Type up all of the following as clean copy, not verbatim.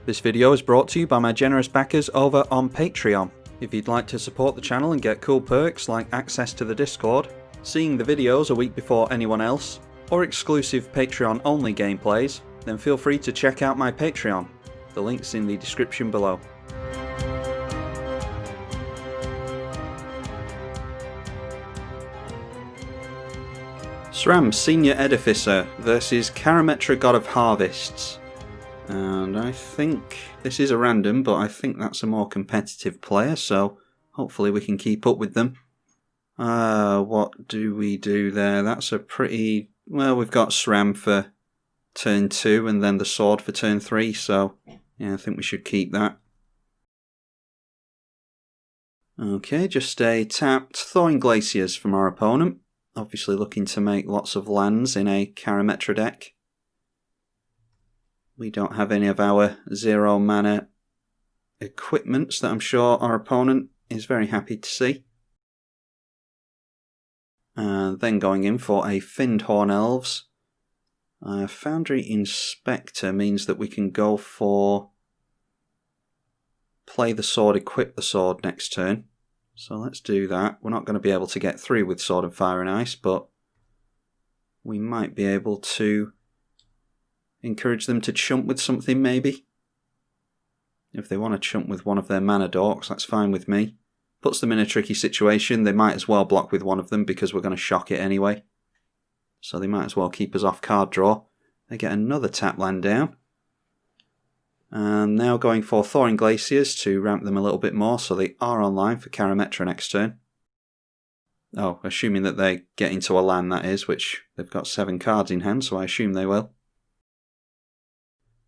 This video is brought to you by my generous backers over on Patreon. If you'd like to support the channel and get cool perks like access to the Discord, seeing the videos a week before anyone else, or exclusive Patreon only gameplays, then feel free to check out my Patreon. The link's in the description below. Sram, Senior Edificer versus Karametra, God of Harvests. And I think this is a random, but I think that's a more competitive player, so hopefully we can keep up with them. What do we do there? That's a pretty... well, we've got Sram for turn 2 and then the sword for turn 3, so yeah, I think we should keep that. Okay, just a tapped Thawing Glaciers from our opponent. Obviously looking to make lots of lands in a Karametra deck. We don't have any of our 0 mana equipments that I'm sure our opponent is very happy to see. Then going in for a Finned Horn Elves. Foundry Inspector means that we can go for play the sword, equip the sword next turn. So let's do that. We're not going to be able to get through with Sword and Fire and Ice, but we might be able to encourage them to chump with something, maybe. If they want to chump with one of their mana dorks, that's fine with me. Puts them in a tricky situation. They might as well block with one of them because we're going to shock it anyway. So they might as well keep us off card draw. They get another tap land down. And now going for Thawing Glaciers to ramp them a little bit more, so they are online for Karametra next turn. Oh, assuming that they get into a land, that is, which they've got 7 cards in hand, so I assume they will.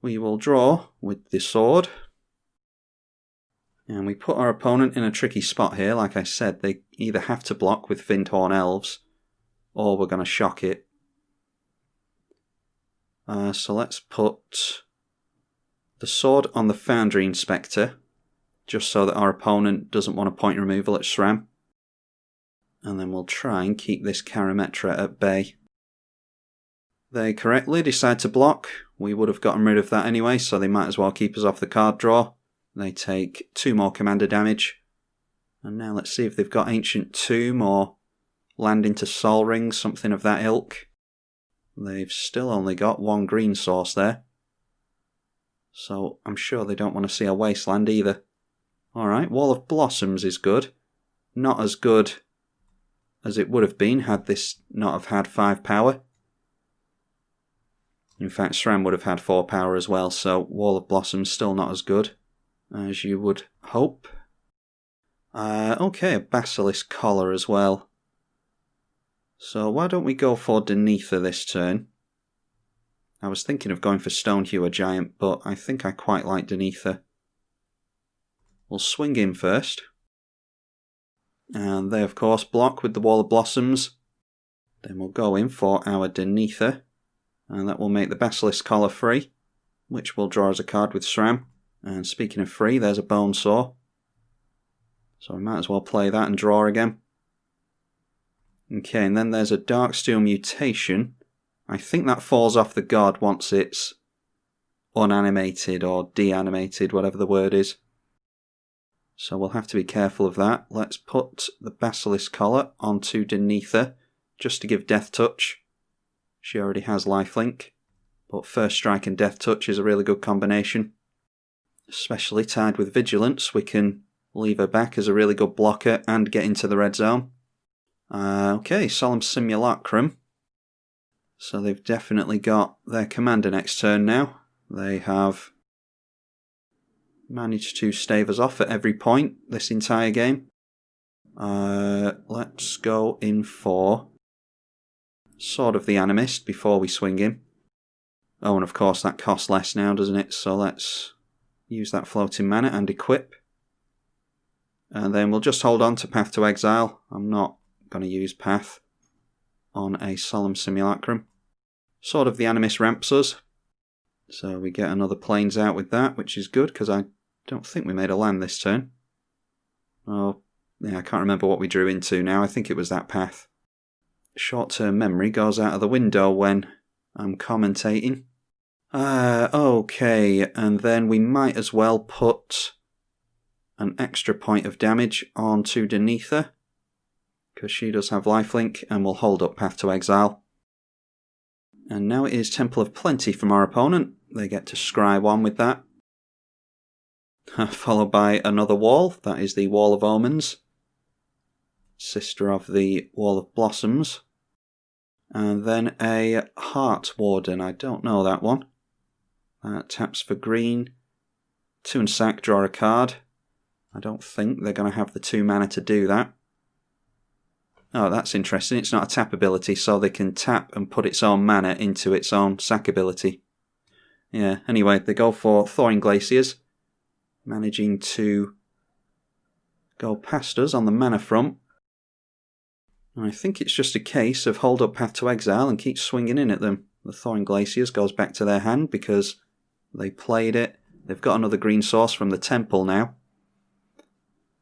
We will draw with the sword. And we put our opponent in a tricky spot here. Like I said, they either have to block with Finned Horn Elves, or we're going to shock it. So let's put the sword on the Foundry Inspector, just so that our opponent doesn't want a point removal at Sram. And then we'll try and keep this Karametra at bay. They correctly decide to block. We would have gotten rid of that anyway, so they might as well keep us off the card draw. They take 2 more commander damage. And now let's see if they've got Ancient Tomb or land into Sol Ring, something of that ilk. They've still only got 1 green source there. So I'm sure they don't want to see a wasteland either. Alright, Wall of Blossoms is good. Not as good as it would have been had this not have had 5 power. In fact, Sram would have had 4 power as well, so Wall of Blossoms still not as good as you would hope. Okay, a Basilisk Collar as well. So why don't we go for Denetha this turn? I was thinking of going for Stonehewer Giant, but I think I quite like Denetha. We'll swing in first. And they of course block with the Wall of Blossoms. Then we'll go in for our Denetha. And that will make the Basilisk Collar free, which will draw us a card with Sram. And speaking of free, there's a Bonesaw. So we might as well play that and draw again. Okay, and then there's a Darksteel Mutation. I think that falls off the god once it's unanimated or deanimated, whatever the word is. So we'll have to be careful of that. Let's put the Basilisk Collar onto Denetha, just to give Death Touch. She already has Lifelink, but First Strike and Death Touch is a really good combination. Especially tied with Vigilance, we can leave her back as a really good blocker and get into the red zone. Okay, Solemn Simulacrum. So they've definitely got their commander next turn now. They have managed to stave us off at every point this entire game. Let's go in for Sword of the Animist before we swing in. Oh, and of course that costs less now, doesn't it? So let's use that floating mana and equip. And then we'll just hold on to Path to Exile. I'm not going to use Path on a Solemn Simulacrum. Sword of the Animist ramps us. So we get another Plains out with that, which is good, because I don't think we made a land this turn. Oh, yeah, I can't remember what we drew into now. I think it was that path. Short-term memory goes out of the window when I'm commentating. Okay, and then we might as well put an extra point of damage onto Denetha, because she does have lifelink and will hold up Path to Exile. And now it is Temple of Plenty from our opponent. They get to scry one with that. Followed by another wall, that is the Wall of Omens, sister of the Wall of Blossoms. And then a Heart Warden, I don't know that one. Taps for green. 2 and sack, draw a card. I don't think they're going to have the 2 mana to do that. Oh, that's interesting. It's not a tap ability, so they can tap and put its own mana into its own sack ability. Yeah, anyway, they go for Thawing Glaciers, managing to go past us on the mana front. And I think it's just a case of hold up Path to Exile and keep swinging in at them. The Thawing Glaciers goes back to their hand because they played it. They've got another green source from the temple now.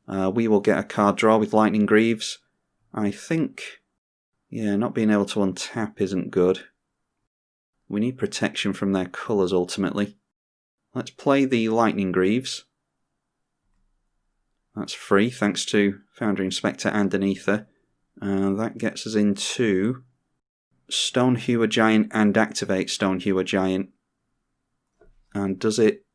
We will get a card draw with Lightning Greaves. I think, yeah, not being able to untap isn't good. We need protection from their colours ultimately. Let's play the Lightning Greaves. That's free thanks to Foundry Inspector and Denetha. That gets us into Stonehewer Giant and activate Stonehewer Giant. And does it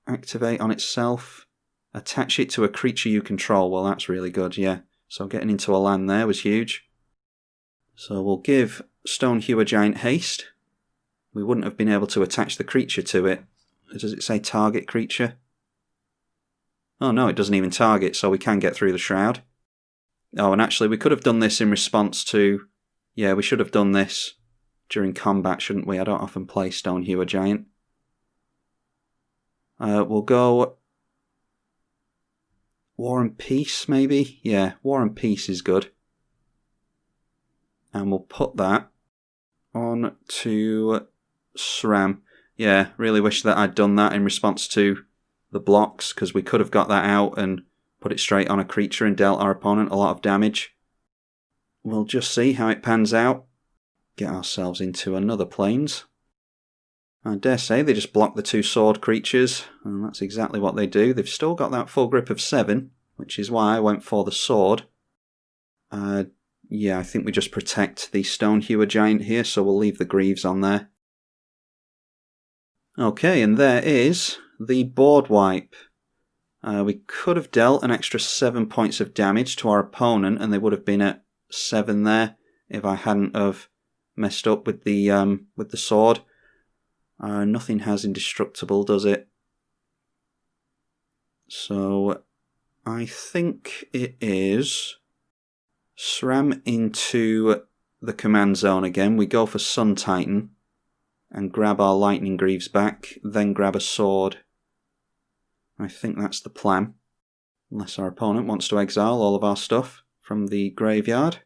activate on itself? Attach it to a creature you control. Well, that's really good, yeah. So getting into a land there was huge. So we'll give Stonehewer Giant haste. We wouldn't have been able to attach the creature to it. Does it say target creature? Oh no, it doesn't even target, so we can get through the Shroud. Oh, and actually we could have done this in response to... Yeah, we should have done this during combat, shouldn't we? I don't often play Stonehewer Giant. We'll go... War and Peace, maybe? Yeah, War and Peace is good. And we'll put that on to Sram. Yeah, really wish that I'd done that in response to the blocks, because we could have got that out and put it straight on a creature and dealt our opponent a lot of damage. We'll just see how it pans out. Get ourselves into another Plains. I dare say they just block the 2 sword creatures, and that's exactly what they do. They've still got that full grip of 7, which is why I went for the sword. Yeah, I think we just protect the Stonehewer Giant here, so we'll leave the Greaves on there. Okay, and there is the board wipe. We could have dealt an extra 7 points of damage to our opponent, and they would have been at 7 there if I hadn't have messed up with the sword. Nothing has indestructible, does it? So I think it is Sram into the command zone again. We go for Sun Titan and grab our Lightning Greaves back, then grab a sword. I think that's the plan. Unless our opponent wants to exile all of our stuff from the graveyard.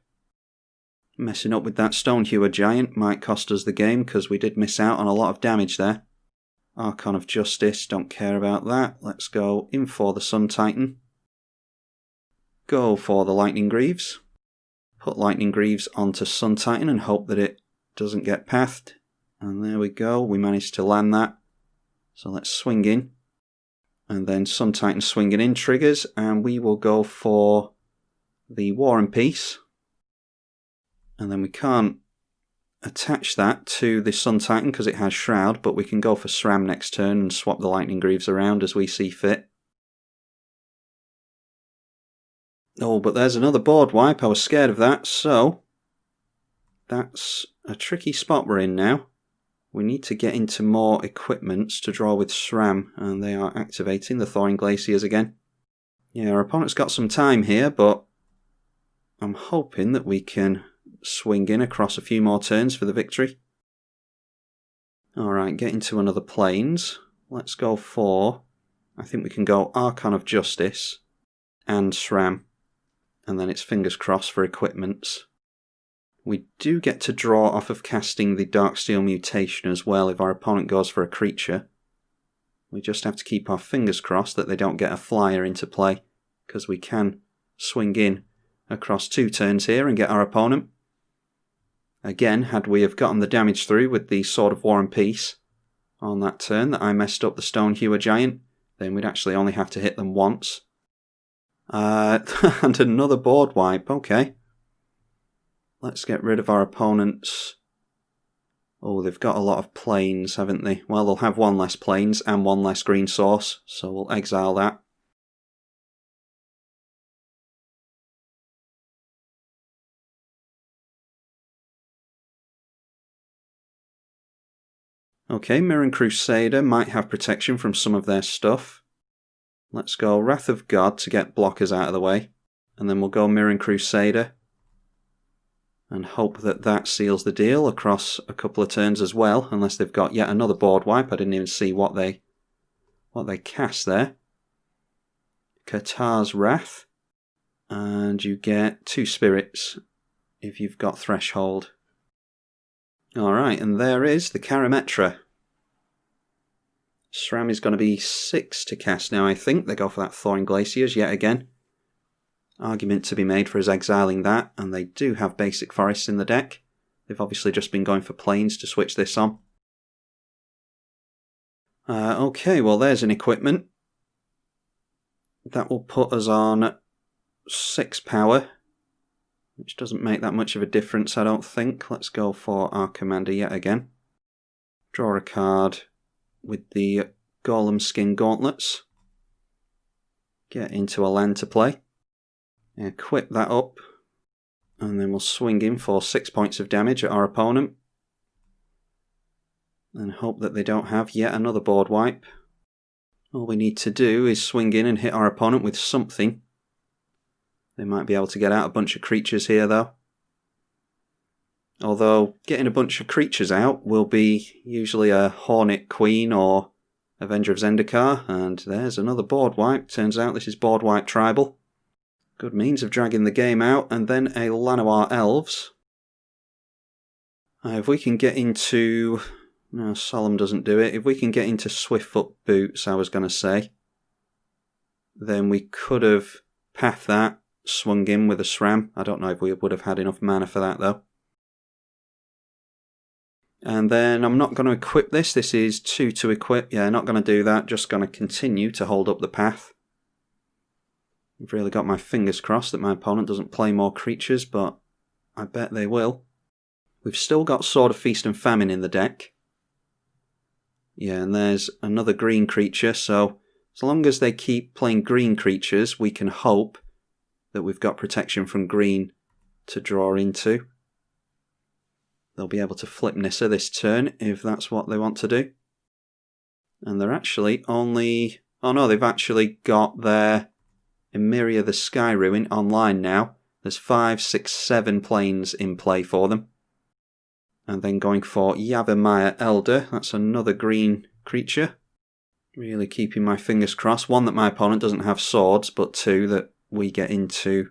Messing up with that Stonehewer Giant might cost us the game because we did miss out on a lot of damage there. Archon of Justice, don't care about that. Let's go in for the Sun Titan. Go for the Lightning Greaves. Put Lightning Greaves onto Sun Titan and hope that it doesn't get pathed. And there we go, we managed to land that. So let's swing in. And then Sun Titan swinging in triggers, and we will go for the War and Peace. And then we can't attach that to the Sun Titan because it has Shroud, but we can go for Sram next turn and swap the Lightning Greaves around as we see fit. Oh, but there's another board wipe. I was scared of that, so that's a tricky spot we're in now. We need to get into more equipments to draw with Sram, and they are activating the Thawing Glaciers again. Yeah, our opponent's got some time here, but I'm hoping that we can swing in across a few more turns for the victory. Alright, get into another Plains. Let's go for... I think we can go Archon of Justice and Sram. And then it's fingers crossed for equipments. We do get to draw off of casting the Darksteel Mutation as well if our opponent goes for a creature. We just have to keep our fingers crossed that they don't get a flyer into play, because we can swing in across 2 turns here and get our opponent. Again, had we have gotten the damage through with the Sword of War and Peace on that turn that I messed up the Stone Hewer Giant, then we'd actually only have to hit them once. And another board wipe, okay. Let's get rid of our opponents. Oh, they've got a lot of planes, haven't they? Well, they'll have 1 less planes and 1 less green source, so we'll exile that. Okay, Mirren Crusader might have protection from some of their stuff. Let's go Wrath of God to get blockers out of the way. And then we'll go Mirren Crusader. And hope that that seals the deal across a couple of turns as well. Unless they've got yet another board wipe. I didn't even see what they cast there. Qatar's Wrath. And you get 2 spirits if you've got Threshold. Alright, and there is the Karametra. Sram is going to be 6 to cast now, I think. They go for that Thawing Glaciers yet again. Argument to be made for us exiling that, and they do have basic forests in the deck. They've obviously just been going for plains to switch this on. Okay, well there's an equipment. That will put us on 6 power. Which doesn't make that much of a difference, I don't think. Let's go for our commander yet again. Draw a card with the Golem Skin Gauntlets. Get into a land to play. Equip that up. And then we'll swing in for 6 points of damage at our opponent. And hope that they don't have yet another board wipe. All we need to do is swing in and hit our opponent with something. They might be able to get out a bunch of creatures here though. Although getting a bunch of creatures out will be usually a Hornet Queen or Avenger of Zendikar. And there's another board wipe. Turns out this is board wipe tribal. Good means of dragging the game out. And then a Llanowar Elves. If we can get into... No, Solemn doesn't do it. If we can get into Swiftfoot Boots, I was going to say, then we could have pathed that. Swung in with a Sram. I don't know if we would have had enough mana for that though. And then I'm not going to equip this. This is 2 to equip. Yeah, not going to do that. Just going to continue to hold up the path. I've really got my fingers crossed that my opponent doesn't play more creatures, but I bet they will. We've still got Sword of Feast and Famine in the deck. Yeah, and there's another green creature, so as long as they keep playing green creatures, we can hope that we've got protection from green to draw into. They'll be able to flip Nissa this turn if that's what they want to do. And they're actually only... Oh no, they've actually got their Emeria the Sky Ruin online now. There's 5, 6, 7 planes in play for them. And then going for Yavimaya Elder. That's another green creature. Really keeping my fingers crossed. 1, that my opponent doesn't have swords, but 2, that we get into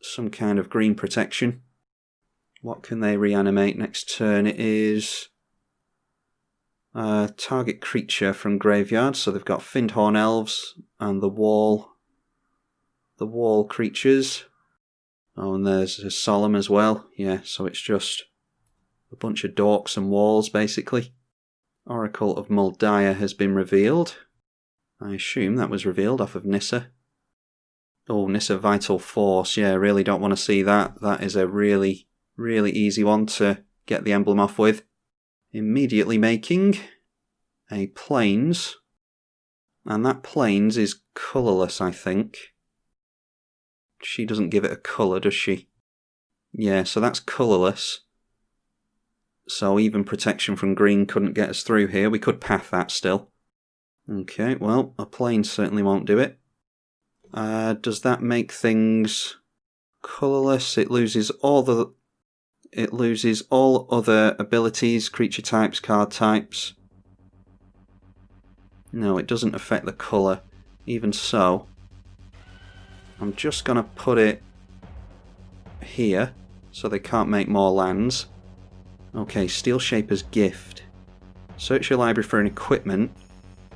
some kind of green protection. What can they reanimate next turn? It is target creature from graveyard. So they've got Findhorn Elves and the wall creatures. Oh, and there's a Solemn as well. Yeah, so it's just a bunch of dorks and walls basically. Oracle of Muldiah has been revealed. I assume that was revealed off of Nissa. Oh, Nissa Vital Force. Yeah, really don't want to see that. That is a really, really easy one to get the emblem off with. Immediately making a Plains. And that Plains is colourless, I think. She doesn't give it a colour, does she? Yeah, so that's colourless. So even protection from green couldn't get us through here. We could path that still. Okay, well, a Plains certainly won't do it. Does that make things colourless? It loses all other abilities, creature types, card types. No, it doesn't affect the colour. Even so, I'm just going to put it here so they can't make more lands. Okay, Steel Shaper's Gift. Search your library for an equipment.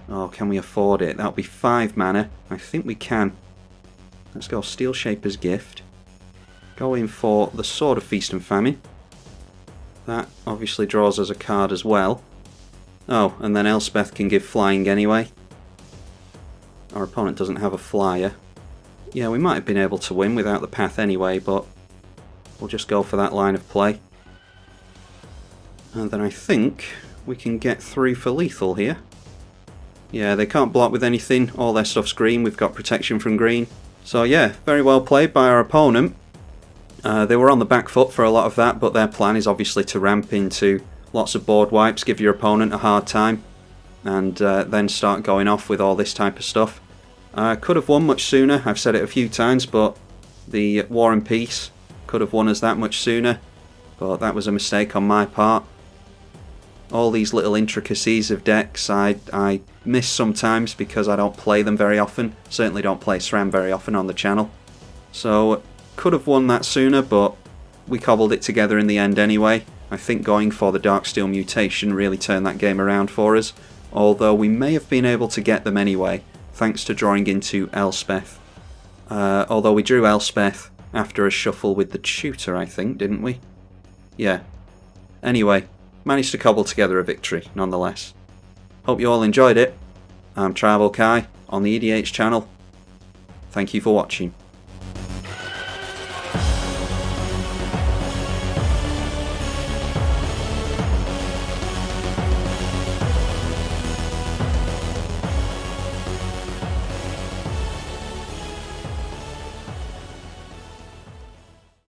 Oh, can we afford it? That'll be 5 mana. I think we can. Let's go Steel Shaper's Gift. Go in for the Sword of Feast and Famine. That obviously draws us a card as well. Oh, and then Elspeth can give flying anyway. Our opponent doesn't have a flyer. Yeah, we might have been able to win without the path anyway, but we'll just go for that line of play. And then I think we can get through for lethal here. Yeah, they can't block with anything. All their stuff's green. We've got protection from green. So yeah, very well played by our opponent. They were on the back foot for a lot of that, but their plan is obviously to ramp into lots of board wipes, give your opponent a hard time, and then start going off with all this type of stuff. Could have won much sooner, I've said it a few times, but the War and Peace could have won us that much sooner, but that was a mistake on my part. All these little intricacies of decks I miss sometimes because I don't play them very often. Certainly don't play Sram very often on the channel. So could have won that sooner, but we cobbled it together in the end anyway. I think going for the Darksteel mutation really turned that game around for us, although we may have been able to get them anyway, thanks to drawing into Elspeth. Although we drew Elspeth after a shuffle with the tutor, I think, didn't we? Yeah. Anyway, managed to cobble together a victory, nonetheless. Hope you all enjoyed it. I'm tribalkai on the EDH channel. Thank you for watching.